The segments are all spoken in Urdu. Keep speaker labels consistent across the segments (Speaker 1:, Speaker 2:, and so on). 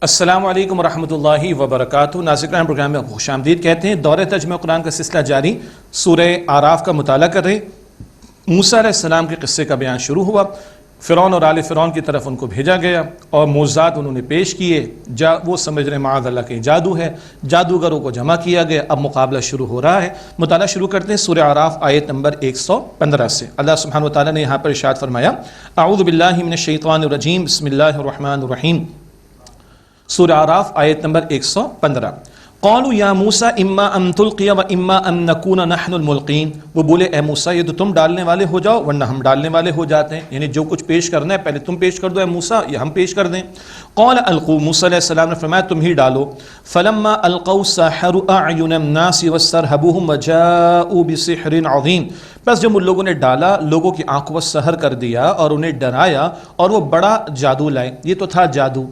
Speaker 1: السلام علیکم ورحمۃ اللہ وبرکاتہ. ناظرین پروگرام میں خوش آمدید کہتے ہیں. دور ترجمہ قرآن کا سلسلہ جاری. سورہ اعراف کا مطالعہ کر رہے. موسیٰ علیہ السلام کے قصے کا بیان شروع ہوا. فرعون اور آل فرعون کی طرف ان کو بھیجا گیا اور معجزات انہوں نے پیش کیے. وہ سمجھ رہے معاذ اللہ کہ جادو ہے. جادوگروں کو جمع کیا گیا. اب مقابلہ شروع ہو رہا ہے. مطالعہ شروع کرتے ہیں سورہ اعراف آیت نمبر 115 سے. اللہ سبحانہ وتعالیٰ نے یہاں پر ارشاد فرمایا: اعوذ باللہ من الشیطان الرجیم بسم اللہ الرحمن الرحیم. سورہ اعراف آیت نمبر 115. قالوا یا موسیٰ اما ان تلقی و اما ان نکون نحن الملقین. وہ بولے اے موسیٰ یہ تو تم ڈالنے والے ہو جاؤ ورنہ ہم ڈالنے والے ہو جاتے ہیں. یعنی جو کچھ پیش کرنا ہے پہلے تم پیش کر دو اے موسیٰ یا ہم پیش کر دیں. قال القوا. موسیٰ علیہ السلام نے فرمایا تم ہی ڈالو. فلما القوا سحروا اعین الناس واسترهبوهم وجاءوا بسحر عظیم. بس جب ان لوگوں نے ڈالا لوگوں کی آنکھوں پر سحر کر دیا اور انہیں ڈرایا اور وہ بڑا جادو لائے. یہ تو تھا جادو.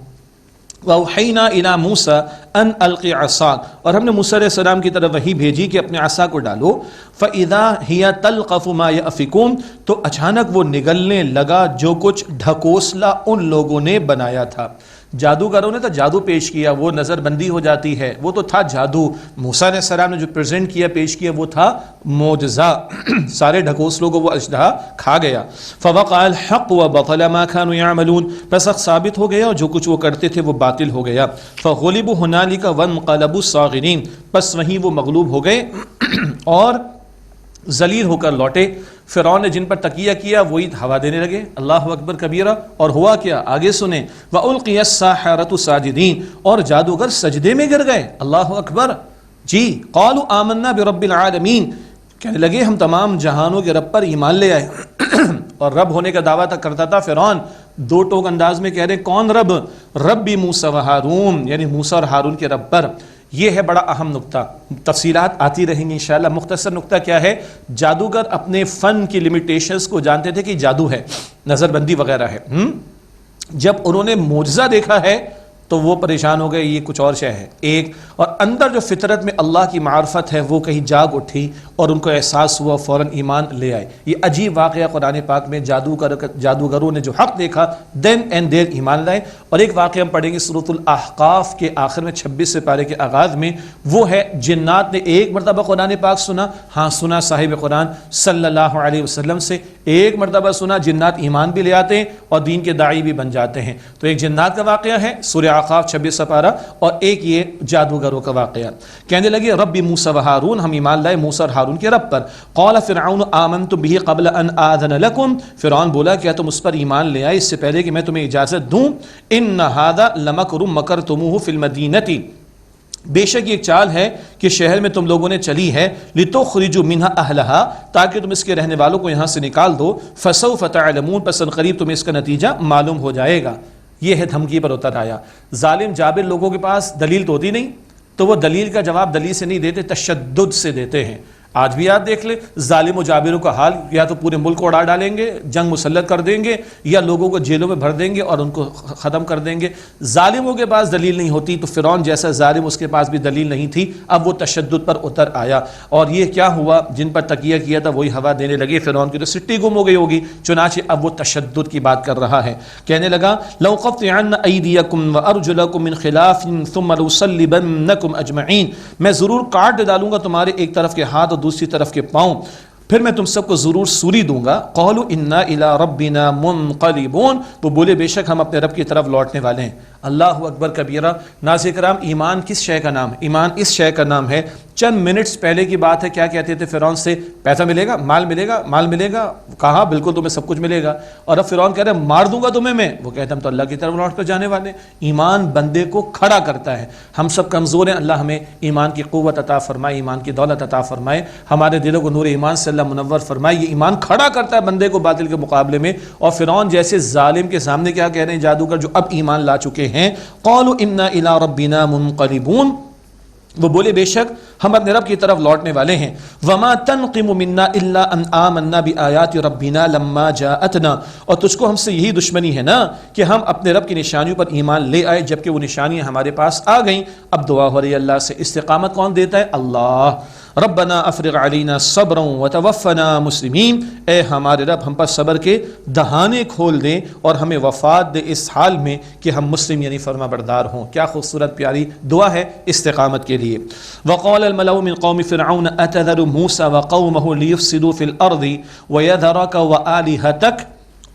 Speaker 1: وَأَوْحَيْنَا إِلَى مُوسَىٰ أَنْ أَلْقِ عَصَاكَ. اور ہم نے موسیٰ علیہ السلام کی طرف وحی بھیجی کہ اپنے عصا کو ڈالو. فَإِذَا هِيَ تَلْقَفُ مَا يَأْفِكُونَ. تو اچانک وہ نگلنے لگا جو کچھ ڈھکوسلا ان لوگوں نے بنایا تھا. جادوگروں نے تو جادو پیش کیا وہ نظر بندی ہو جاتی ہے. وہ تو تھا جادو. موسیٰ علیہ السلام نے جو پریزنٹ کیا پیش کیا وہ تھا معجزہ. سارے ڈھکوسلوں کو وہ اژدہا کھا گیا. فوقع الحق وبطل ما كانوا يعملون. پس حق ثابت ہو گیا اور جو کچھ وہ کرتے تھے وہ باطل ہو گیا. فغلبوا هنالك وانقلبوا صاغرين. پس وہیں وہ مغلوب ہو گئے اور ذلیل ہو کر لوٹے. فرعون نے جن پر تکیہ کیا وہی ہوا دینے لگے. اللہ اکبر کبیرہ. اور ہوا کیا آگے سنیں. وَأُلْقِيَ السَّاحَرَةُ سَاجِدِينَ. اور جادوگر سجدے میں گر گئے. اللہ اکبر. جی. قَالُوا آمَنَّا بِرَبِّ الْعَالَمِينَ. کہنے لگے ہم تمام جہانوں کے رب پر ایمان لے آئے. اور رب ہونے کا دعویٰ کرتا تھا فرعون. دو ٹوک انداز میں کہہ رہے کون رب؟ ربی موسیٰ و ہارون. یعنی موسیٰ اور ہارون کے رب پر. یہ ہے بڑا اہم نقطہ. تفصیلات آتی رہیں گی انشاءاللہ. مختصر نقطہ کیا ہے؟ جادوگر اپنے فن کی لیمیٹیشنز کو جانتے تھے کہ جادو ہے نظر بندی وغیرہ ہے. جب انہوں نے معجزہ دیکھا ہے تو وہ پریشان ہو گئے یہ کچھ اور شے ہے ایک. اور اندر جو فطرت میں اللہ کی معرفت ہے وہ کہیں جاگ اٹھی اور ان کو احساس ہوا فوراً ایمان لے آئے. یہ عجیب واقعہ قرآن پاک میں جادوگروں نے جو حق دیکھا دین اینڈ دیر ایمان لائے. اور ایک واقعہ ہم پڑھیں گے سورۃ الاحقاف کے آخر میں 26 سپارے کے آغاز میں. وہ ہے جنات نے ایک مرتبہ قرآن پاک سنا. ہاں سنا صاحب قرآن صلی اللہ علیہ وسلم سے. ایک مرتبہ سنا جنات ایمان بھی لے آتے ہیں اور دین کے داعی بھی بن جاتے ہیں. تو ایک جنات کا واقعہ ہے سورہ احقاف 26 سپارہ اور ایک یہ جادوگروں کا واقعہ. کہنے لگے رب موسیٰ و ہارون. ہم ایمان لائے موسیٰ اور ہارون کے رب پر. قال فرعون آمنت به قبل ان آذن لكم. فرعون بولا کیا تم اس پر ایمان لے آئے اس سے پہلے کہ میں تمہیں اجازت دوں؟ ان هذا لمکر مکرتموه فی المدینہ. بے شک یہ ایک چال ہے کہ شہر میں تم لوگوں نے چلی ہے. لتخرجوا منها اهلها. تاکہ تم اس کے رہنے والوں کو یہاں سے نکال دو. فسوف تعلمون. پس قریب تمہیں اس کا نتیجہ معلوم ہو جائے گا. یہ ہے دھمکی پر اتر آیا. ظالم جابر لوگوں کے پاس دلیل تو ہوتی نہیں تو وہ دلیل کا جواب دلیل سے نہیں دیتے تشدد سے دیتے ہیں. آج بھی آپ دیکھ لیں ظالم و جابروں کا حال. یا تو پورے ملک کو اڑا ڈالیں گے جنگ مسلط کر دیں گے یا لوگوں کو جیلوں میں بھر دیں گے اور ان کو ختم کر دیں گے. ظالموں کے پاس دلیل نہیں ہوتی تو فرعون جیسا ظالم اس کے پاس بھی دلیل نہیں تھی. اب وہ تشدد پر اتر آیا اور یہ کیا ہوا جن پر تکیہ کیا تھا وہی ہوا دینے لگے. فرعون کی تو سٹی گم ہو گئی ہوگی. چنانچہ اب وہ تشدد کی بات کر رہا ہے. کہنے لگا لأقطعن أيديكم وأرجلكم من خلاف ثم لأصلبنكم أجمعين. میں ضرور کاٹ ڈالوں گا تمہارے ایک طرف کے ہاتھ اور دوسری طرف کے پاؤں پھر میں تم سب کو ضرور سوری دوں گا. قالوا انا الى ربنا منقلبون. وہ بولے بے شک ہم اپنے رب کی طرف لوٹنے والے ہیں. اللہ اکبر کبیرہ. ناظرین کرام ایمان کس شے کا نام ہے؟ ایمان اس شے کا نام ہے. چند منٹس پہلے کی بات ہے کیا کہتے تھے فرعون سے؟ پیسہ ملے گا مال ملے گا مال ملے گا. کہا بالکل تمہیں سب کچھ ملے گا. اور اب فرعون کہہ رہے ہیں مار دوں گا تمہیں میں. وہ کہتے ہیں ہم تو اللہ کی طرف لوٹ کر جانے والے. ایمان بندے کو کھڑا کرتا ہے. ہم سب کمزور ہیں. اللہ ہمیں ایمان کی قوت عطا فرمائے ایمان کی دولت عطا فرمائے. ہمارے دلوں کو نور ایمان سے اللہ منور فرمائے. یہ ایمان کھڑا کرتا ہے بندے کو باطل کے مقابلے میں. اور فرعون جیسے ظالم کے سامنے کیا کہہ رہے ہیں جادوگر جو اب ایمان لا چکے ہیں. قالوا انا الى ربنا منقلبون. وہ بولے بے شک ہم اپنے رب کی طرف لوٹنے والے ہیں. وما تنقم منا الا ان آمنا بآیات ربنا لما جاءتنا, اور تجھ کو ہم سے یہی دشمنی ہے نا کہ ہم اپنے رب کی نشانیوں پر ایمان لے آئے جبکہ وہ نشانیاں ہمارے پاس آ گئیں. اب دعا ہو رہی ہے اللہ سے. استقامت کون دیتا ہے؟ اللہ. ربنا افرغ علینا صبرا وتوفنا مسلمین, اے ہمارے رب ہم پر صبر کے دہانے کھول دیں اور ہمیں وفات دے اس حال میں کہ ہم مسلم یعنی فرما بردار ہوں. کیا خوبصورت پیاری دعا ہے استقامت کے لیے. وقال الملأ من قوم فرعون اتذر موسى وقومه ليفسدوا في الارض ويذرك وآلهتك,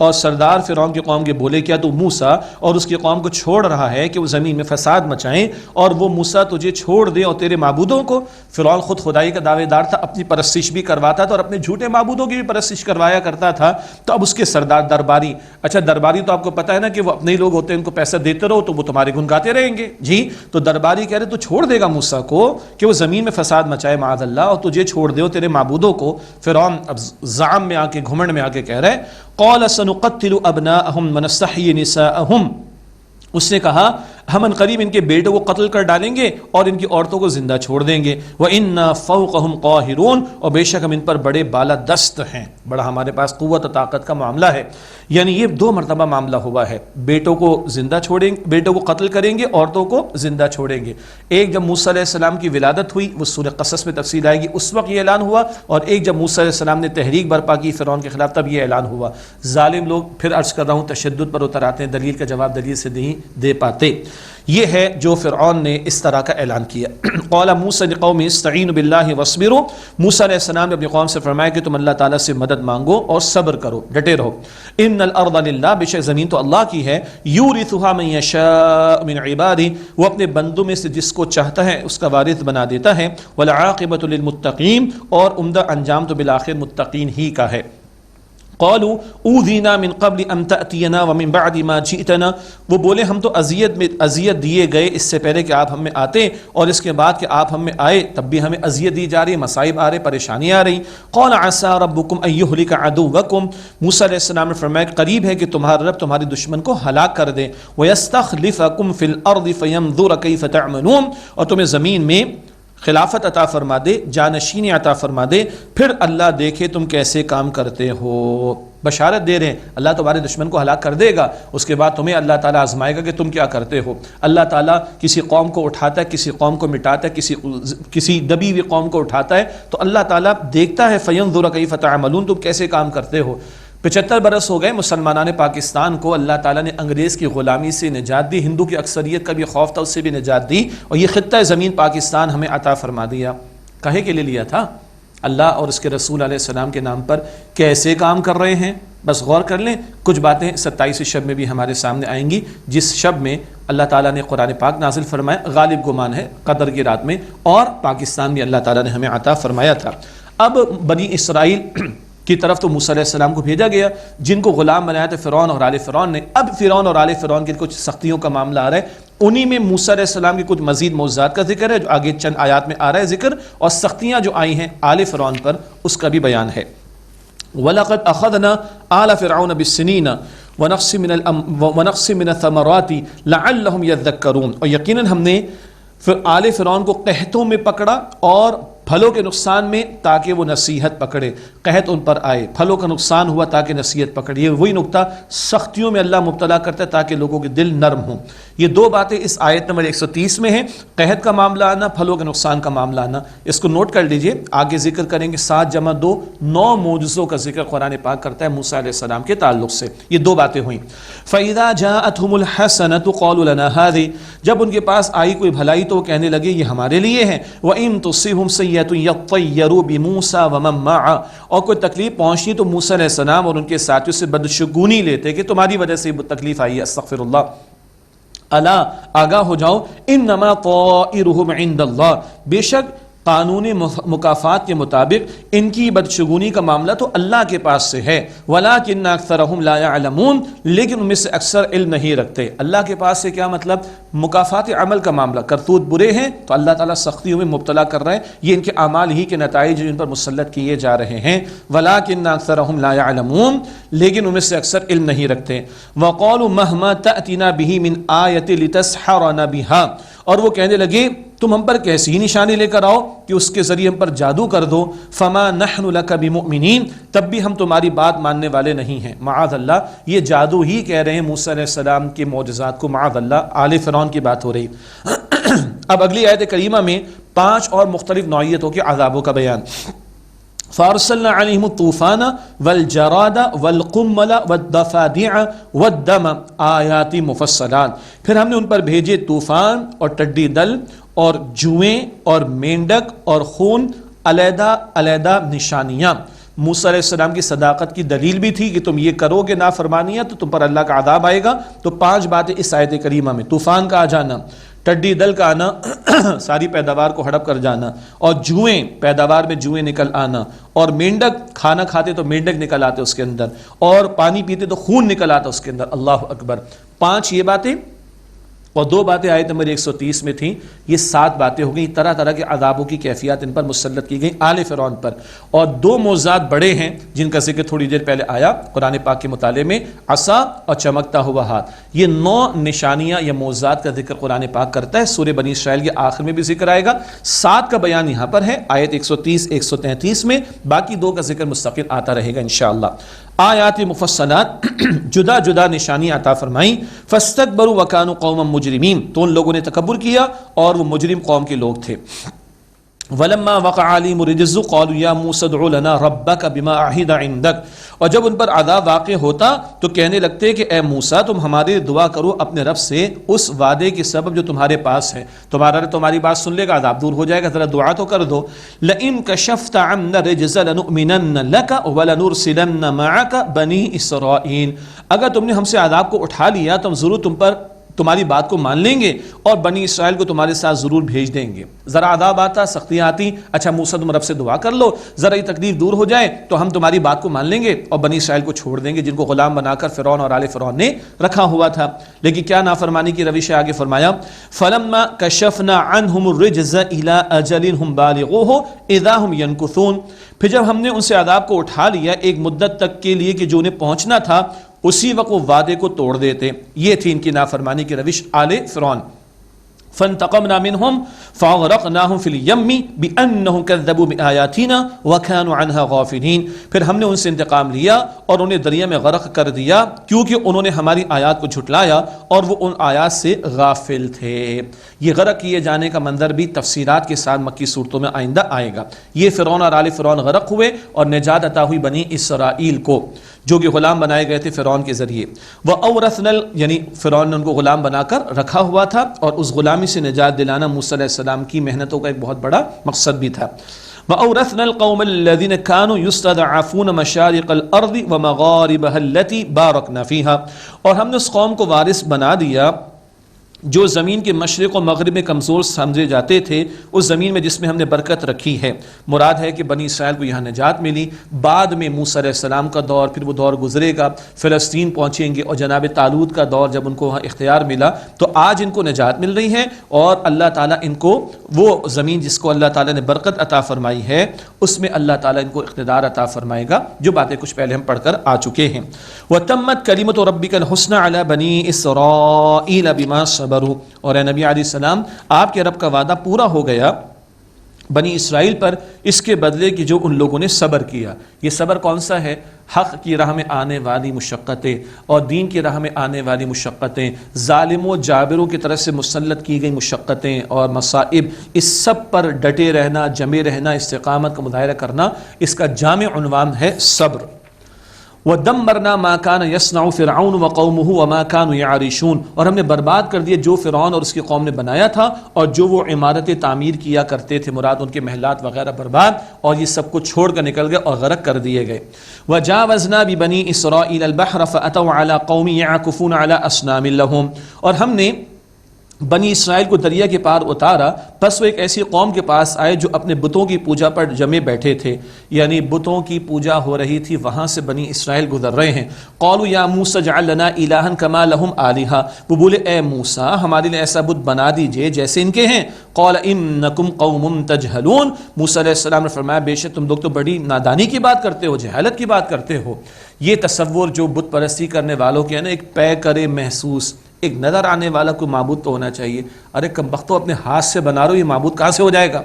Speaker 1: اور سردار فرعون کی قوم کے بولے کیا تو موسیٰ اور اس کی قوم کو چھوڑ رہا ہے کہ وہ زمین میں فساد مچائیں اور وہ موسیٰ تجھے چھوڑ دے اور تیرے معبودوں کو. فرعون خود خدائی کا دعوے دار تھا, اپنی پرستش بھی کرواتا تھا اور اپنے جھوٹے معبودوں کی بھی پرستش کروایا کرتا تھا. تو اب اس کے سردار درباری, اچھا درباری تو آپ کو پتہ ہے نا کہ وہ اپنے ہی لوگ ہوتے ہیں, ان کو پیسہ دیتے رہو تو وہ تمہارے گن گاتے رہیں گے جی. تو درباری کہہ رہے تو چھوڑ دے گا موسیٰ کو کہ وہ زمین میں فساد مچائے معاذ اللہ, اور تجھے چھوڑ دے اور تیرے معبودوں کو. فرعون اب زعم میں آ کے گھمنڈ میں آ کے کہہ رہے قال سنقتل ابناءهم ونستحيي نساءهم, اس نے کہا ہم ان قریب ان کے بیٹوں کو قتل کر ڈالیں گے اور ان کی عورتوں کو زندہ چھوڑ دیں گے. وَإِنَّا فَوْقَهُمْ قَاهِرُونَ, اور بے شک ہم ان پر بڑے بالا دست ہیں, بڑا ہمارے پاس قوت و طاقت کا معاملہ ہے. یعنی یہ 2 مرتبہ معاملہ ہوا ہے, بیٹوں کو زندہ چھوڑیں, بیٹوں کو قتل کریں گے, عورتوں کو زندہ چھوڑیں گے. ایک جب موسیٰ علیہ السلام کی ولادت ہوئی, وہ سورہ قصص میں تفصیل آئے گی, اس وقت یہ اعلان ہوا, اور ایک جب موسیٰ علیہ السلام نے تحریک برپا کی فرعون کے خلاف تب یہ اعلان ہوا. ظالم لوگ پھر عرض کر رہا ہوں تشدد پر اتر آتے ہیں, دلیل کا جواب دلیل سے نہیں دے پاتے. یہ ہے جو فرعون نے اس طرح کا اعلان کیا. قال موسیٰ لقومہ استعینوا باللہ واصبروا, موسیٰ علیہ السلام نے اپنی قوم سے فرمایا کہ تم اللہ تعالیٰ سے مدد مانگو اور صبر کرو, ڈٹے رہو. ان الارض للہ, بے شک زمین تو اللہ کی ہے. یورثھا من یشاء من عبادہ, وہ اپنے بندوں میں سے جس کو چاہتا ہے اس کا وارث بنا دیتا ہے. والعاقبۃ للمتقین, اور عمدہ انجام تو بالآخر متقین ہی کا ہے. قالوا اوذینا من قبل ان تأتینا ومن بعد ما جئتنا, وہ بولے ہم تو اذیت دیے گئے اس سے پہلے کہ آپ ہم میں آتے, اور اس کے بعد کہ آپ ہم میں آئے تب بھی ہمیں اذیت دی جا رہی, مصائب آ رہے, پریشانیاں آ رہی. قال عسى ربكم ان يهلك عدوكم, موسیٰ علیہ السلام نے فرمایا قریب ہے کہ تمہارا رب تمہارے دشمن کو ہلاک کر دے. ويستخلفكم في الارض فينظر كيف تعملون, اور تمہیں زمین میں خلافت عطا فرما دے, جانشینی عطا فرما دے, پھر اللہ دیکھے تم کیسے کام کرتے ہو. بشارت دے رہے ہیں اللہ تمہارے دشمن کو ہلاک کر دے گا, اس کے بعد تمہیں اللہ تعالیٰ آزمائے گا کہ تم کیا کرتے ہو. اللہ تعالیٰ کسی قوم کو اٹھاتا ہے, کسی قوم کو مٹاتا ہے, کسی دبی ہوئی قوم کو اٹھاتا ہے, تو اللہ تعالیٰ دیکھتا ہے فینظر کیف تعملون, تم کیسے کام کرتے ہو. 75 برس ہو گئے مسلمانان پاکستان کو اللہ تعالیٰ نے انگریز کی غلامی سے نجات دی, ہندو کی اکثریت کا بھی خوف تھا اس سے بھی نجات دی, اور یہ خطہ زمین پاکستان ہمیں عطا فرما دیا. کہے کے لیے لیا تھا؟ اللہ اور اس کے رسول علیہ السلام کے نام پر کیسے کام کر رہے ہیں. بس غور کر لیں, کچھ باتیں 27 شب میں بھی ہمارے سامنے آئیں گی, جس شب میں اللہ تعالیٰ نے قرآن پاک نازل فرمایا, غالب گمان ہے قدر کی رات میں, اور پاکستان بھی اللہ تعالیٰ نے ہمیں عطا فرمایا تھا. اب بنی اسرائیل کی طرف تو موسیٰ علیہ السلام کو بھیجا گیا, جن کو غلام بنایا تھا فرعون اور آل فرعون نے. اب فرعون اور آل فرعون کے کچھ سختیوں کا معاملہ آ رہا ہے, انہی میں موسیٰ علیہ السلام کے کچھ مزید معجزات کا ذکر ہے جو آگے چند آیات میں آ رہا ہے ذکر, اور سختیاں جو آئی ہیں آل فرعون پر اس کا بھی بیان ہے. وَلَقَدْ أَخَذْنَا آلَ فِرْعَوْنَ بِالسِّنِينَ وَنَقْصٍ مِّنَ الثَّمَرَاتِ لَعَلَّهُمْ يَذَّكَّرُونَ, اور یقیناً ہم نے آل فرعون کو قحطوں میں پکڑا اور پھلوں کے نقصان میں تاکہ وہ نصیحت پکڑے. قحط ان پر آئے, پھلوں کا نقصان ہوا تاکہ نصیحت پکڑے. یہ وہی نقطہ, سختیوں میں اللہ مبتلا کرتا ہے تاکہ لوگوں کے دل نرم ہوں. یہ 2 باتیں اس آیت نمبر 130 میں ہیں, قحط کا معاملہ آنا, پھلوں کے نقصان کا معاملہ آنا. اس کو نوٹ کر لیجئے, آگے ذکر کریں گے 7 جمع 2 9 معجزوں کا ذکر قرآن پاک کرتا ہے موسیٰ علیہ السلام کے تعلق سے. یہ 2 باتیں ہوئیں. فَإِذَا جَاءَتْهُمُ الْحَسَنَةُ قَالُوا لَنَا هَذِهِ, جب ان کے پاس آئی کوئی بھلائی تو وہ کہنے لگے یہ ہمارے لیے ہے. وَإِن تُصِبْهُمْ سَيِّئَةٌ يَطَّيَّرُوا بِمُوسَىٰ وَمَن مَّعَهُ, اور کوئی تکلیف پہنچی تو موسیٰ علیہ السلام اور ان کے ساتھیوں سے بدشگونی لیتے کہ تمہاری وجہ سے یہ تکلیف آئی ہے. استغفر اللہ. الا, آگاہ ہو جاؤ, انما طائرهم عند اللہ, بے شک قانون مکافات کے مطابق ان کی بدشگونی کا معاملہ تو اللہ کے پاس سے ہے. وَلَٰكِنَّ أَكْثَرَهُمْ لَا يَعْلَمُونَ, لیکن ان میں سے اکثر علم نہیں رکھتے. اللہ کے پاس سے کیا مطلب؟ مکافات عمل کا معاملہ. کرتوت برے ہیں تو اللہ تعالیٰ سختیوں میں مبتلا کر رہے ہیں, یہ ان کے اعمال ہی کے نتائج ان پر مسلط کیے جا رہے ہیں. وَلَٰكِنَّ أَكْثَرَهُمْ لَا يَعْلَمُونَ, لیکن ان میں سے اکثر علم نہیں رکھتے. وَقَالُوا مَهْمَا تَأْتِنَا بِهِ مِنْ آيَةٍ لِتَسْحَرَنَا بِهَا, اور وہ کہنے لگے تم ہم پر کیسی نشانی لے کر آؤ کہ اس کے ذریعے ہم پر جادو کر دو. فما نحن لک بمؤمنین، تب بھی ہم تمہاری بات ماننے والے نہیں ہیں. معاذ اللہ، یہ جادو ہی کہہ رہے ہیں موسیٰ علیہ السلام کے معجزات کو. معاذ اللہ، آل فرعون کی بات ہو رہی. اب اگلی آیت کریمہ میں 5 اور مختلف نوعیتوں کے عذابوں کا بیان. فارسلنا علیہم الطوفان والجراد والقمل والضفادع والدم آیات مفصلات، پھر ہم نے ان پر بھیجے طوفان اور ٹڈی دل اور جوئیں اور مینڈک اور خون، علیحدہ علیحدہ نشانیاں. موسیٰ علیہ السلام کی صداقت کی دلیل بھی تھی کہ تم یہ کرو گے نافرمانیاں تو تم پر اللہ کا عذاب آئے گا. تو 5 باتیں اس آیت کریمہ میں: طوفان کا آ جانا، ٹڈی دل کا آنا ساری پیداوار کو ہڑپ کر جانا، اور جوئیں، پیداوار میں جوئیں نکل آنا، اور مینڈک، کھانا کھاتے تو مینڈک نکل آتے اس کے اندر، اور پانی پیتے تو خون نکل آتا اس کے اندر. اللہ اکبر. 5 یہ باتیں اور 2 باتیں آیت نمبر 130 میں تھیں. یہ 7 باتیں ہو گئیں. طرح طرح کے عذابوں کی کیفیات ان پر مسلط کی گئیں آل فرعون پر. اور 2 معجزات بڑے ہیں جن کا ذکر تھوڑی دیر پہلے آیا قرآن پاک کے مطالعے میں، عصا اور چمکتا ہوا ہاتھ. یہ 9 نشانیاں یا معجزات کا ذکر قرآن پاک کرتا ہے. سورہ بنی اسرائیل کے آخر میں بھی ذکر آئے گا. 7 کا بیان یہاں پر ہے آیت 130 133 میں. باقی 2 کا ذکر مستقل آتا رہے گا انشاءاللہ. آیات مفصلات، جدا جدا نشانیاں عطا فرمائیں. فاستکبروا وکانوا قوما مجرمین، تو ان لوگوں نے تکبر کیا اور وہ مجرم قوم کے لوگ تھے. ولما وقع عليهم الرجز قالوا يا موسى ادع لنا ربك بما عهد عندك، اور جب ان پر عذاب واقع ہوتا تو کہنے لگتے کہ اے موسیٰ تم ہمارے دعا کرو اپنے رب سے اس وعدے کے سبب جو تمہارے پاس ہے. تمہاری بات سن لے گا، عذاب دور ہو جائے گا، ذرا دعا تو کر دو. لئن کشفت عنا الرجز لنؤمنن لك ولنرسلن معك بني اسرائيل، اگر تم نے ہم سے عذاب کو اٹھا لیا تو ہم ضرور تمہاری بات کو مان لیں گے اور بنی اسرائیل کو تمہارے ساتھ ضرور بھیج دیں گے. ذرا عذاب آتا، سختیاں آتی، اچھا موسیٰ تم رب سے دعا کر لو، ذرا یہ تکلیف دور ہو جائے تو ہم تمہاری بات کو مان لیں گے اور بنی اسرائیل کو چھوڑ دیں گے جن کو غلام بنا کر فرعون اور آل فرعون نے رکھا ہوا تھا. لیکن کیا نافرمانی کی روش ہے. آگے فرمایا فلما کشفنا عنہم الرجز الى اجل هم بالغوه اذا هم ينكثون، پھر جب ہم نے ان سے عذاب کو اٹھا لیا ایک مدت تک کے لیے کہ جو انہیں پہنچنا تھا، اسی وقت وہ وعدے کو توڑ دیتے. یہ تھی ان کی نافرمانی کی روش آل فرعون. فانتقمنا منهم فاغرقناهم في اليم بانهم كذبوا بآياتنا وكانوا عنها غافلين، پھر ہم نے ان سے انتقام لیا اور انہیں دریا میں غرق کر دیا کیونکہ انہوں نے ہماری آیات کو جھٹلایا اور وہ ان آیات سے غافل تھے. یہ غرق کیے جانے کا منظر بھی تفسیرات کے ساتھ مکی صورتوں میں آئندہ آئے گا. یہ فرعون اور آل فرعون غرق ہوئے اور نجات عطا ہوئی بنی اسرائیل کو جو کہ غلام بنائے گئے تھے فرعون کے ذریعے. وَأَوْرَثْنَا، یعنی فرعون نے ان کو غلام بنا کر رکھا ہوا تھا اور اس غلامی سے نجات دلانا موسیٰ علیہ السلام کی محنتوں کا ایک بہت بڑا مقصد بھی تھا. وَأَوْرَثْنَا الْقَوْمَ الَّذِينَ كَانُوا يُسْتَضْعَفُونَ مَشَارِقَ الْأَرْضِ وَمَغَارِبَهَا الَّتِي بَارَكْنَا فِيهَا، اور ہم نے اس قوم کو وارث بنا دیا جو زمین کے مشرق و مغرب میں کمزور سمجھے جاتے تھے، اس زمین میں جس میں ہم نے برکت رکھی ہے. مراد ہے کہ بنی اسرائیل کو یہاں نجات ملی. بعد میں موسیٰ علیہ السلام کا دور، پھر وہ دور گزرے گا، فلسطین پہنچیں گے اور جناب طالوت کا دور جب ان کو وہاں اختیار ملا تو آج ان کو نجات مل رہی ہے اور اللہ تعالیٰ ان کو وہ زمین جس کو اللہ تعالیٰ نے برکت عطا فرمائی ہے اس میں اللہ تعالیٰ ان کو اقتدار عطا فرمائے گا، جو باتیں کچھ پہلے ہم پڑھ کر آ چکے ہیں. وَتَمَّتْ كَلِمَةُ رَبِّكَ الْحُسْنَى عَلَى بَنِي إِسْرَائِيلَ بِمَا صَبَرُوا، اور اے نبی علیہ السلام آپ کے رب کا وعدہ پورا ہو گیا بنی اسرائیل پر اس کے بدلے کہ جو ان لوگوں نے صبر کیا. یہ صبر کون سا ہے؟ حق کی راہ میں آنے والی مشقتیں اور دین کی راہ میں آنے والی مشقتیں، ظالموں جابروں کی طرف سے مسلط کی گئی مشقتیں اور مصائب، اس سب پر ڈٹے رہنا، جمے رہنا، استقامت کا مظاہرہ کرنا، اس کا جامع عنوان ہے صبر. وَدَمَّرْنَا مَا كَانَ يَصْنَعُ فِرْعَوْنُ وَقَوْمُهُ وَمَا كَانُوا يَعْرِشُونَ، اور ہم نے برباد کر دیا جو فرعون اور اس کی قوم نے بنایا تھا اور جو وہ عمارتیں تعمیر کیا کرتے تھے، مراد ان کے محلات وغیرہ برباد، اور یہ سب کو چھوڑ کر نکل گئے اور غرق کر دیے گئے. وَجَاوَزْنَا بِبَنِي إِسْرَائِيلَ الْبَحْرَ فَأَتَوْا عَلَى قَوْمٍ يَعْكُفُونَ عَلَى أَصْنَامٍ لَهُمْ، اور ہم نے بنی اسرائیل کو دریا کے پار اتارا، پس وہ ایک ایسی قوم کے پاس آئے جو اپنے بتوں کی پوجا پر جمے بیٹھے تھے، یعنی بتوں کی پوجا ہو رہی تھی، وہاں سے بنی اسرائیل گزر رہے ہیں. قالوا یا موسیٰ اجعل لنا الہا کما لہم آلہہ، وہ بولے اے موسیٰ ہمارے لیے ایسا بت بنا دیجئے جیسے ان کے ہیں. قال انکم قوم تجہلون، موسیٰ علیہ السلام نے فرمایا بے شک تم لوگ تو بڑی نادانی کی بات کرتے ہو، جہالت کی بات کرتے ہو. یہ تصور جو بت پرستی کرنے والوں کے ہیں نا، ایک پے کرے محسوس، ایک نظر آنے والا کوئی معبود تو ہونا چاہیے. ارے کم بختو اپنے ہاتھ سے بنا رہو، یہ معبود کہاں سے ہو جائے گا؟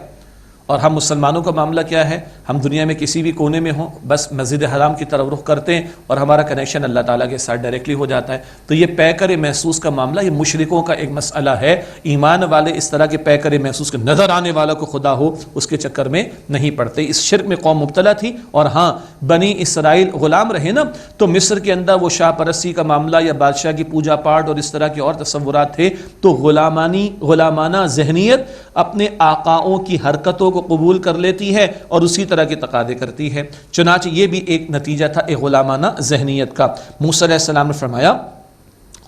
Speaker 1: اور ہم مسلمانوں کا معاملہ کیا ہے؟ ہم دنیا میں کسی بھی کونے میں ہوں بس مسجد حرام کی طرف رخ کرتے ہیں اور ہمارا کنیکشن اللہ تعالیٰ کے ساتھ ڈائریکٹلی ہو جاتا ہے. تو یہ پے کرے محسوس کا معاملہ یہ مشرکوں کا ایک مسئلہ ہے. ایمان والے اس طرح کے پے کرے محسوس کے نظر آنے والا کو خدا ہو اس کے چکر میں نہیں پڑتے. اس شرک میں قوم مبتلا تھی. اور ہاں بنی اسرائیل غلام رہے نا، تو مصر کے اندر وہ شاہ پرستی کا معاملہ یا بادشاہ کی پوجا پاٹ اور اس طرح کے اور تصورات تھے. تو غلامانہ ذہنیت اپنے آقاؤں کی حرکتوں کو قبول کر لیتی ہے اور اسی طرح کے تقاضے کرتی ہے. چنانچہ یہ بھی ایک نتیجہ تھا ایک غلامانہ ذہنیت کا. موسیٰ علیہ السلام نے فرمایا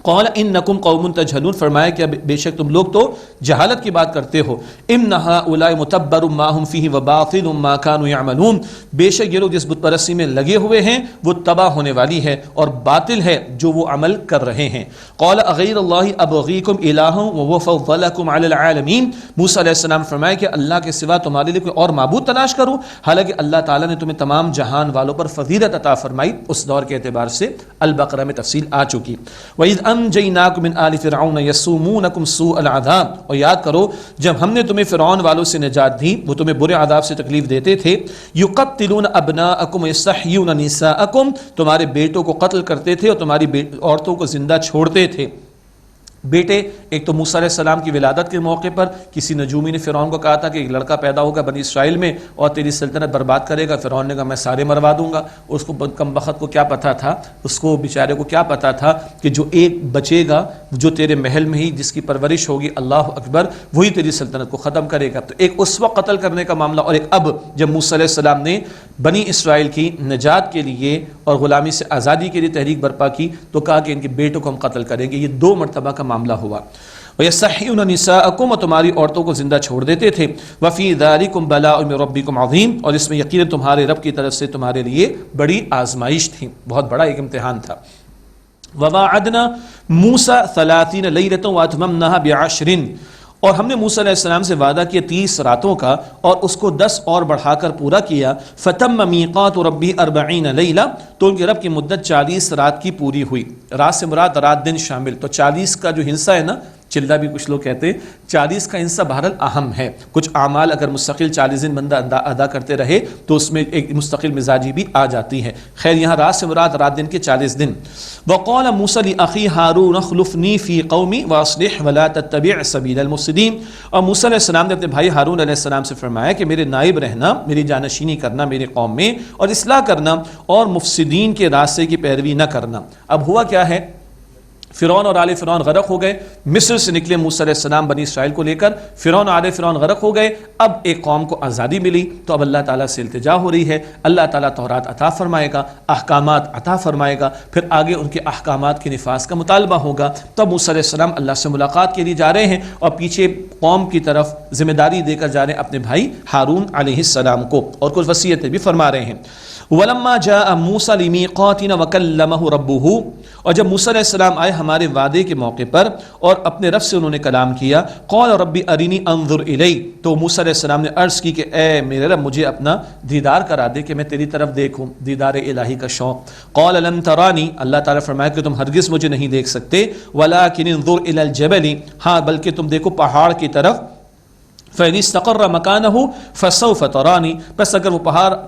Speaker 1: قال انکم قوم تجہلون، فرمایا کہ بے شک تم لوگ تو جہالت کی بات کرتے ہو. ان هؤلاء متبر ما هم فيه وباطل ما كانوا يعملون، بے شک یہ لوگ جس بت پرستی میں لگے ہوئے ہیں وہ تباہ ہونے والی ہے اور باطل ہے جو وہ عمل کر رہے ہیں. قال اغیر اللہ ابغیکم الہ وهو فضلکم علی العالمین، موسیٰ علیہ السلام فرمایا کہ اللہ کے سوا تمہارے لیے کوئی اور معبود تلاش کروں، حالانکہ اللہ تعالیٰ نے تمہیں تمام جہان والوں پر فضیلت عطا فرمائی. اس دور کے اعتبار سے البقرہ میں تفصیل آ چکی. وَإِذْ أَنْجَيْنَاكُمْ مِنْ آلِ فِرْعَوْنَ يَسُومُونَكُمْ سُوءَ الْعَذَابِ، اور یاد کرو جب ہم نے تمہیں فرعون والوں سے نجات دی، وہ تمہیں برے عذاب سے تکلیف دیتے تھے. يُقَتِّلُونَ أَبْنَاءَكُمْ وَيَسْتَحْيُونَ نِسَاءَكُمْ، تمہارے بیٹوں کو قتل کرتے تھے اور تمہاری عورتوں کو زندہ چھوڑتے تھے. بیٹے ایک تو موسیٰ علیہ السلام کی ولادت کے موقع پر کسی نجومی نے فرعون کو کہا تھا کہ ایک لڑکا پیدا ہوگا بنی اسرائیل میں اور تیری سلطنت برباد کرے گا. فرعون نے کہا میں سارے مروا دوں گا. اس کو کم بخت کو کیا پتا تھا، اس کو بیچارے کو کیا پتا تھا کہ جو ایک بچے گا جو تیرے محل میں ہی جس کی پرورش ہوگی اللہ اکبر وہی تیری سلطنت کو ختم کرے گا. تو ایک اس وقت قتل کرنے کا معاملہ، اور ایک اب جب موسیٰ علیہ السلام نے بنی اسرائیل کی نجات کے لیے اور غلامی سے آزادی کے لیے تحریک برپا کی تو کہا کہ ان کے بیٹوں کو ہم قتل کریں گے. یہ دو مرتبہ کا معاملہ ہوا. وَيَسْتَحْيُونَ نِسَاءَكُمْ، اور تمہاری عورتوں کو زندہ چھوڑ دیتے تھے. وَفِي ذَلِكُمْ بَلَاءٌ مِّن رَبِّكُمْ عَظِيمٌ، اور اس میں یقیناً تمہارے رب کی طرف سے تمہارے لیے بڑی آزمائش تھی، بہت بڑا ایک امتحان تھا. وَوَعَدْنَا مُوسَىٰ 30 لَيْلَةً وَأَتْمَمْنَاهَا بِعَشْرٍ، اور ہم نے موسیٰ علیہ السلام سے وعدہ کیا 30 راتوں کا اور اس کو 10 اور بڑھا کر پورا کیا. فَتَمَّ مِيقَاتُ رَبِّهِ 40 لَيْلَةً، تو ان کے رب کی مدت 40 رات کی پوری ہوئی. رات سے مراد رات دن شامل. تو 40 کا جو حصہ ہے نا، چلہ بھی کچھ لوگ کہتے ہیں 40 کا حصہ بہرحال اہم ہے. کچھ اعمال اگر مستقل 40 دن بندہ ادا کرتے رہے تو اس میں ایک مستقل مزاجی بھی آ جاتی ہے. خیر یہاں رات سے مراد رات دن کے 40 دن. وقال موسیٰ لأخی ہارون اخلفنی فی قومی واصلح ولا تتبع سبیل المفسدین، اور موسیٰ علیہ السلام نے اپنے بھائی ہارون علیہ السلام سے فرمایا کہ میرے نائب رہنا، میری جانشینی کرنا میری قوم میں، اور اصلاح کرنا اور مفسدین کے راستے کی پیروی نہ کرنا. اب ہوا کیا ہے، فرعون اور آل فرعون غرق ہو گئے. مصر سے نکلے موسیٰ علیہ السلام بنی اسرائیل کو لے کر، فرعون آل فرعون غرق ہو گئے. اب ایک قوم کو آزادی ملی تو اب اللہ تعالیٰ سے التجا ہو رہی ہے. اللہ تعالیٰ تورات عطا فرمائے گا، احکامات عطا فرمائے گا، پھر آگے ان کے احکامات کے نفاذ کا مطالبہ ہوگا. تب موسیٰ علیہ السلام اللہ سے ملاقات کے لیے جا رہے ہیں اور پیچھے قوم کی طرف ذمہ داری دے کر جا رہے ہیں اپنے بھائی ہارون علیہ السلام کو، اور کچھ وصیتیں بھی فرما رہے ہیں. وَلَمَّا جَاءَ مُوسَىٰ لِمِيقَاتِنَا وَكَلَّمَهُ رَبُّهُ، اور جب موسیٰ علیہ السلام آئے ہمارے وعدے کے موقع پر اور اپنے رب سے انہوں نے کلام کیا. قَالَ رَبِّ أَرِنِي أَنظُرْ إِلَيْكَ، تو موسیٰ علیہ السلام نے عرض کی کہ اے میرے رب مجھے اپنا دیدار کرا دے کہ میں تیری طرف دیکھوں، دیدار الہی کا شوق. قَالَ لَن تَرَانِي، اللہ تعالیٰ فرمایا کہ تم ہرگز مجھے نہیں دیکھ سکتے. وَلَكِنِ انظُرْ إِلَى الْجَبَلِ، ہاں بلکہ تم دیکھو پہاڑ کی طرف. فَإِنِ اسْتَقَرَّ مَكَانَهُ فَسَوْفَ تَرَانِي، بس اگر وہ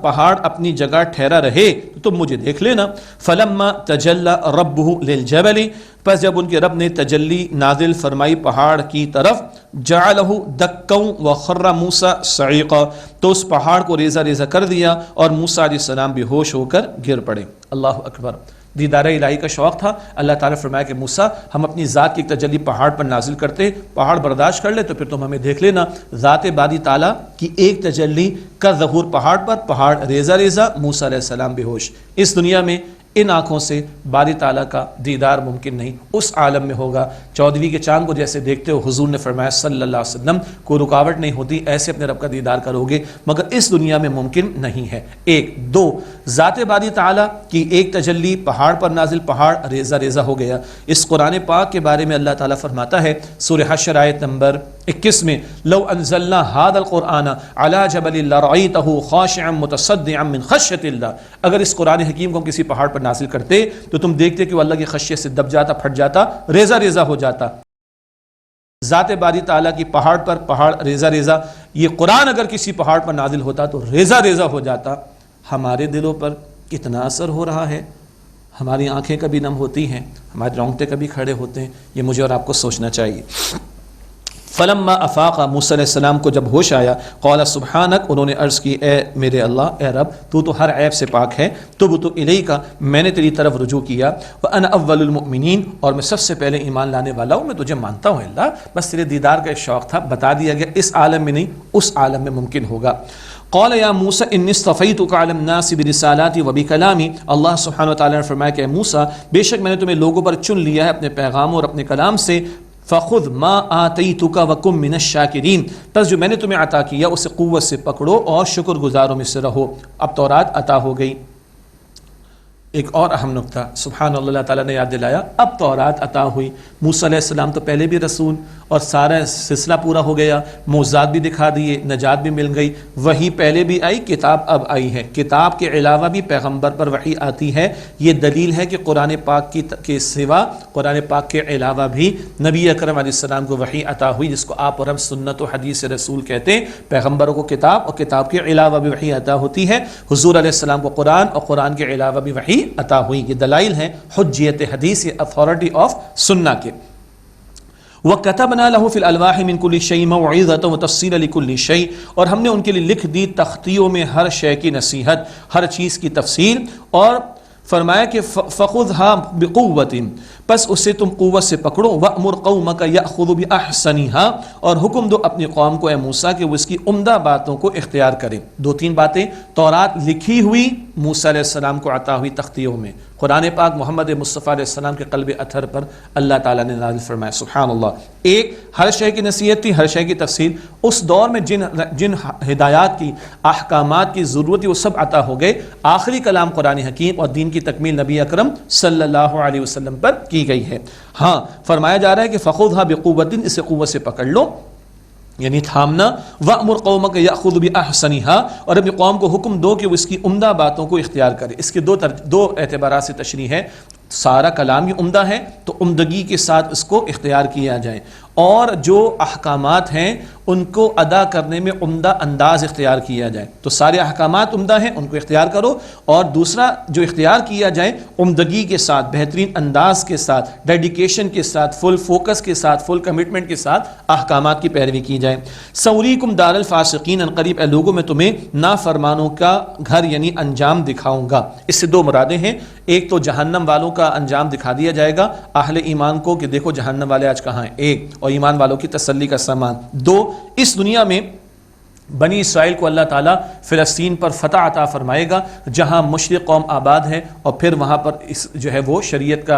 Speaker 1: پہاڑ اپنی جگہ ٹھہرا رہے تو تم مجھے دیکھ لینا. فَلَمَّا تَجَلَّى رَبُّهُ لِلْجَبَلِ، پس جب ان کے رب نے تجلی نازل فرمائی پہاڑ کی طرف، جَعَلَهُ دَكًّا وَخَرَّ مُوسَىٰ صَعِقًا، تو اس پہاڑ کو ریزہ ریزہ کر دیا اور موسیٰ علیہ السلام بے ہوش ہو کر گر پڑے. اللہ اکبر. دیدار الہی کا شوق تھا. اللہ تعالیٰ فرمایا کہ موسیٰ ہم اپنی ذات کی ایک تجلی پہاڑ پر نازل کرتے، پہاڑ برداشت کر لے تو پھر تم ہمیں دیکھ لینا. ذات باری تعالیٰ کی ایک تجلی کا ظہور پہاڑ پر، پہاڑ ریزہ ریزہ، موسیٰ علیہ السلام بے ہوش. اس دنیا میں ان آنکھوں سے باری تعالیٰ کا دیدار ممکن نہیں، اس عالم میں ہوگا. 14ویں کے چاند کو جیسے دیکھتے ہو، حضور نے فرمایا صلی اللہ علیہ وسلم کوئی رکاوٹ نہیں ہوتی، ایسے اپنے رب کا دیدار کرو گے، مگر اس دنیا میں ممکن نہیں ہے. 1 2 ذات باری تعالیٰ کی ایک تجلی پہاڑ پر نازل، پہاڑ ریزہ ریزہ ہو گیا. اس قرآن پاک کے بارے میں اللہ تعالیٰ فرماتا ہے سورہ حشر آیت نمبر 21 میں لو انزلنا هذا القرآن على جبل لرأيته خاشعا متصدعا من خشیۃ اللہ، اگر اس قرآن حکیم کو ہم کسی پہاڑ پر نازل کرتے تو تم دیکھتے کہ وہ اللہ کی خشیت سے دب جاتا، پھٹ جاتا، ریزہ ریزہ ہو جاتا۔ ذات باری تعالیٰ کی پہاڑ پر پہاڑ ریزہ ریزہ، یہ قرآن اگر کسی پہاڑ پر نازل ہوتا تو ریزہ ریزہ ہو جاتا۔ ہمارے دلوں پر کتنا اثر ہو رہا ہے، ہماری آنکھیں کبھی نم ہوتی ہیں، ہمارے رونگٹے کبھی کھڑے ہوتے ہیں، یہ مجھے اور آپ کو سوچنا چاہیے۔ فلما افاق، موسیٰ علیہ السلام کو جب ہوش آیا، قال سبحانک، انہوں نے عرض کی اے میرے اللہ، اے رب، تو ہر عیب سے پاک ہے، تبت الیک، میں نے تیری طرف رجوع کیا، وانا اول المؤمنین، اور میں سب سے پہلے ایمان لانے والا ہوں، میں تجھے مانتا ہوں اللہ، بس تیرے دیدار کا ایک شوق تھا، بتا دیا گیا اس عالم میں نہیں اس عالم میں ممکن ہوگا۔ قال یا موسیٰ انی اصطفیتک علی الناس برسالاتی وبکلامی، اللہ سبحانہ وتعالی نے فرمایا کہ اے موسیٰ، بے شک میں نے تمہیں لوگوں پر چن لیا ہے اپنے پیغاموں اور اپنے کلام سے، فخذ ما آتیتک وکن من الشاکرین، پس جو میں نے تمہیں عطا کیا اسے قوت سے پکڑو اور شکر گزاروں میں سے رہو۔ اب تورات عطا ہو گئی۔ ایک اور اہم نقطہ سبحان اللہ تعالیٰ نے یاد دلایا، اب تورات عطا ہوئی، موسیٰ علیہ السلام تو پہلے بھی رسول اور سارا سلسلہ پورا ہو گیا، معجزات بھی دکھا دیے، نجات بھی مل گئی، وحی پہلے بھی آئی، کتاب اب آئی ہے، کتاب کے علاوہ بھی پیغمبر پر وحی آتی ہے۔ یہ دلیل ہے کہ قرآن پاک کے سوا، قرآن پاک کے علاوہ بھی نبی اکرم علیہ السلام کو وحی عطا ہوئی، جس کو آپ اور ہم سنت و حدیث رسول کہتے ہیں۔ پیغمبروں کو کتاب اور کتاب کے علاوہ بھی وحی عطا ہوتی ہے، حضور علیہ السلام کو قرآن اور قرآن کے علاوہ بھی وحی عطا ہوئی۔ یہ دلائل ہیں حجیت حدیث، یہ اتھارٹی آف سنہ کے۔ وَكَتَبْنَا لَهُ فِي الْأَلْوَاحِ مِنْ كُلِّ شَيْءٍ مَوْعِظَةً وَتَفْصِيلًا لِكُلِّ شَيْءٍ، اور ہم نے ان کے لیے لکھ دی تختیوں میں ہر شے کی نصیحت، ہر چیز کی تفصیل، اور فرمایا کہ فَخُذْهَا بِقُوَّةٍ، پس اسے تم قوت سے پکڑو، وَأْمُرْ قَوْمَكَ يَأْخُذُوا بِأَحْسَنِهَا، اور حکم دو اپنی قوم کو اے موسیٰ کہ وہ اس کی عمدہ باتوں کو اختیار کریں۔ دو تین باتیں، تورات لکھی ہوئی موسیٰ علیہ السلام کو عطا ہوئی تختیوں میں، قرآن پاک محمد مصطفیٰ علیہ السلام کے قلب اطہر پر اللہ تعالیٰ نے نازل فرمایا، سبحان اللہ۔ ایک ہر شے کی نصیحت تھی، ہر شے کی تفصیل، اس دور میں جن ہدایات کی، احکامات کی ضرورت تھی وہ سب عطا ہو گئے۔ آخری کلام قرآن حکیم اور دین کی تکمیل نبی اکرم صلی اللہ علیہ وسلم پر کی گئی ہے۔ ہاں فرمایا جا رہا ہے کہ فخذها بقوة، اسے قوت سے پکڑ لو، یعنی تھامنا، وَأْمُرْ قَوْمَكَ يَأْخُذُوا بِأَحْسَنِهَا، اور اپنی قوم کو حکم دو کہ وہ اس کی عمدہ باتوں کو اختیار کرے۔ اس کے دو اعتبارات سے تشریح ہے، سارا کلام یہ عمدہ ہے تو عمدگی کے ساتھ اس کو اختیار کیا جائے، اور جو احکامات ہیں ان کو ادا کرنے میں عمدہ انداز اختیار کیا جائے۔ تو سارے احکامات عمدہ ہیں، ان کو اختیار کرو، اور دوسرا جو اختیار کیا جائے عمدگی کے ساتھ، بہترین انداز کے ساتھ، ڈیڈیکیشن کے ساتھ، فل فوکس کے ساتھ، فل کمٹمنٹ کے ساتھ احکامات کی پیروی کی جائے۔ سوریکم دار الفاسقین، ان قریب اے لوگوں میں تمہیں نافرمانوں کا گھر یعنی انجام دکھاؤں گا۔ اس سے دو مرادیں ہیں، ایک تو جہنم والوں کا انجام دکھا دیا جائے گا اہل ایمان کو کہ دیکھو جہنم والے آج کہاں ہیں، ایک، اور ایمان والوں کی تسلی کا سامان، دو، اس دنیا میں بنی اسرائیل کو اللہ تعالیٰ فلسطین پر فتح عطا فرمائے گا جہاں مشرق قوم آباد ہے، اور پھر وہاں پر جو ہے وہ شریعت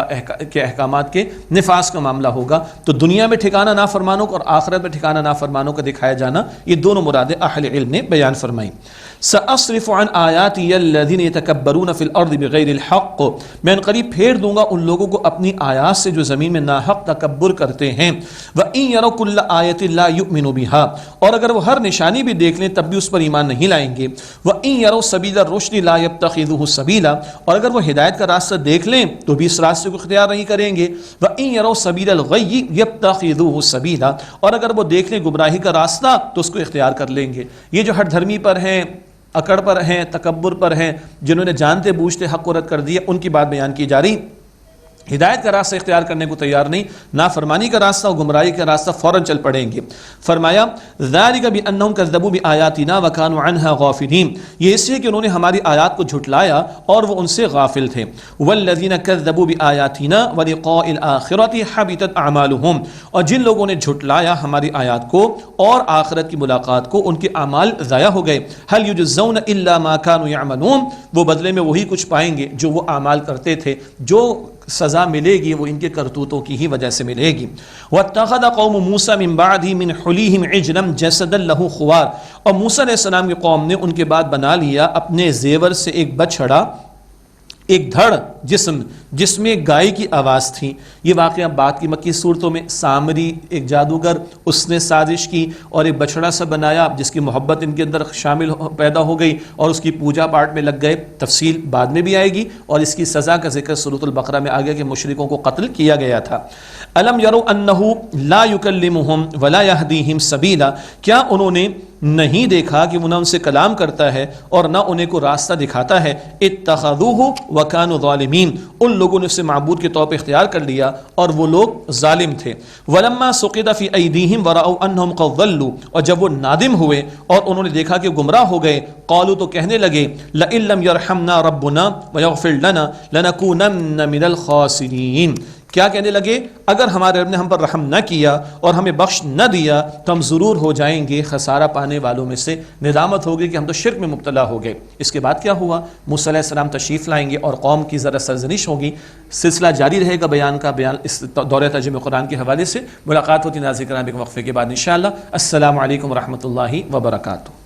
Speaker 1: کے احکامات کے نفاذ کا معاملہ ہوگا۔ تو دنیا میں ٹھکانہ نافرمانوں کا اور آخرت میں ٹھکانہ نافرمانوں کا دکھایا جانا، یہ دونوں مرادیں اہل علم نے بیان فرمائی۔ سأصرف عن آیاتی الذین یتکبرون فی الارض بغیر الحق، میں ان قریب پھیر دوں گا ان لوگوں کو اپنی آیات سے جو زمین میں ناحق تکبر کرتے ہیں۔ وَإِن يَرَوْا كُلَّ آیَةٍ لَا يُؤْمِنُوا بِهَا، اور اگر وہ ہر نشانی بھی دیکھ لیں تب بھی اس پر ایمان نہیں لائیں گے۔ وَإِن يَرَوْا سَبِيلَ الرُّشْدِ لَا يَتَّخِذُوهُ سَبِيلًا، اور اگر وہ ہدایت کا راستہ دیکھ لیں تو بھی اس راستے کو اختیار نہیں کریں گے۔ وَإِن يَرَوْا سَبِيلَ الْغَيِّ يَتَّخِذُوهُ سَبِيلًا، اور اگر وہ دیکھ لیں گمراہی کا راستہ تو اس کو اختیار کر لیں گے۔ یہ جو ہٹ دھرمی پر ہیں، اکڑ پر ہیں، تکبر پر ہیں، جنہوں نے جانتے بوجھتے حق کو رد کر دیا، ان کی بات بیان کی جا رہی۔ ہدایت کا راستہ اختیار کرنے کو تیار نہیں، نافرمانی کا راستہ اور گمراہی کا راستہ فوراً چل پڑیں گے۔ فرمایا ذالک بانہم کذبوا بآیاتنا وکانوا عنہا غافلین، یہ اس لیے کہ انہوں نے ہماری آیات کو جھٹلایا اور وہ ان سے غافل تھے۔ والذین کذبوا بآیاتنا ولقاء الآخرۃ حبطت اعمالہم، اور جن لوگوں نے جھٹلایا ہماری آیات کو اور آخرت کی ملاقات کو، ان کے اعمال ضائع ہو گئے۔ هل یجزون الا ما كانوا يعملون، وہ بدلے میں وہی کچھ پائیں گے جو وہ اعمال کرتے تھے، جو سزا ملے گی وہ ان کے کرتوتوں کی ہی وجہ سے ملے گی۔ وَاتَّخَذَ قَوْمُ مُوسَىٰ مِن بَعْدِهِ مِنْ حُلِيهِمْ عِجْلًا جَسَدًا لَهُ خُوَارٌ، اور موسیٰ علیہ السلام کی قوم نے ان کے بعد بنا لیا اپنے زیور سے ایک بچھڑا ایک دھڑ جسم جس میں گائے کی آواز تھی. یہ واقعہ بعد کی مکی صورتوں میں سامری ایک جادوگر اس نے سازش کی اور ایک بچڑا سا بنایا جس کی محبت ان کے اندر شامل پیدا ہو گئی اور اس کی پوجا پاٹ میں لگ گئے. تفصیل بعد میں بھی آئے گی اور اس کی سزا کا ذکر سورۃ البقرہ میں آ گیا کہ مشرکوں کو قتل کیا گیا تھا. الم یروا انہ لا یکلمہم ولا یہدیہم سبیلا، کیا انہوں نے نہیں دیکھا کہ وہ نہ ان سے کلام کرتا ہے اور نہ انہیں کو راستہ دکھاتا ہے. اتخذوہ وکانوا ظالمین، ان لوگوں نے اسے معبود کے طور پہ اختیار کر لیا اور وہ لوگ ظالم تھے. ولما سقط فی ایدیہم ورأوا انہم قد ضلوا، اور جب وہ نادم ہوئے اور انہوں نے دیکھا کہ گمراہ ہو گئے، قالوا تو کہنے لگے لئن لم یرحمنا ربنا ویغفر لنا لنکونن من الخاسرین، کیا کہنے لگے اگر ہمارے رب نے ہم پر رحم نہ کیا اور ہمیں بخش نہ دیا تو ہم ضرور ہو جائیں گے خسارہ پانے والوں میں سے. ندامت ہوگی کہ ہم تو شرک میں مبتلا ہو گئے. اس کے بعد کیا ہوا؟ موسیٰ علیہ السلام تشریف لائیں گے اور قوم کی ذرا سرزنش ہوگی. سلسلہ جاری رہے گا بیان کا، بیان اس دورہ ترجمہ قرآن کے حوالے سے. ملاقات ہوتی ناظرین کرام ایک وقفے کے بعد انشاءاللہ. السلام علیکم ورحمۃ اللہ وبرکاتہ.